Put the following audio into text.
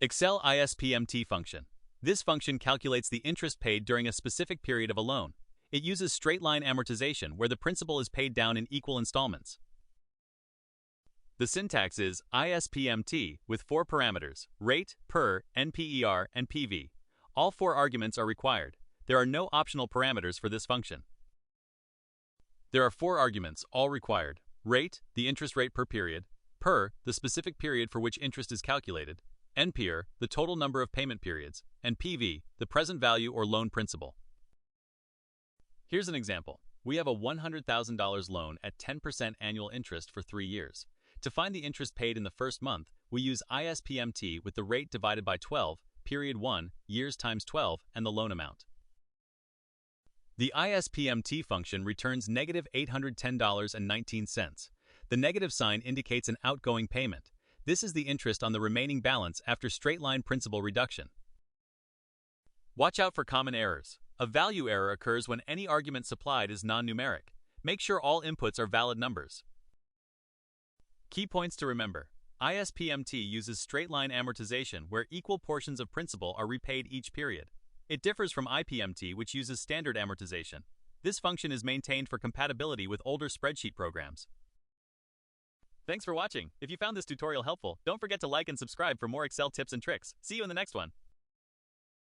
Excel ISPMT function. This function calculates the interest paid during a specific period of a loan. It uses straight-line amortization where the principal is paid down in equal installments. The syntax is ISPMT with 4 parameters: rate, per, NPER, and PV. All 4 arguments are required. There are no optional parameters for this function. There are 4 arguments, all required: rate, the interest rate per period; per, the specific period for which interest is calculated; NPER, the total number of payment periods; and PV, the present value or loan principal. Here's an example. We have a $100,000 loan at 10% annual interest for 3 years. To find the interest paid in the first month, we use ISPMT with the rate divided by 12, period 1, years times 12, and the loan amount. The ISPMT function returns negative $810.19. The negative sign indicates an outgoing payment. This is the interest on the remaining balance after straight-line principal reduction. Watch out for common errors. A value error occurs when any argument supplied is non-numeric. Make sure all inputs are valid numbers. Key points to remember. ISPMT uses straight-line amortization where equal portions of principal are repaid each period. It differs from IPMT, which uses standard amortization. This function is maintained for compatibility with older spreadsheet programs. Thanks for watching. If you found this tutorial helpful, don't forget to like and subscribe for more Excel tips and tricks. See you in the next one.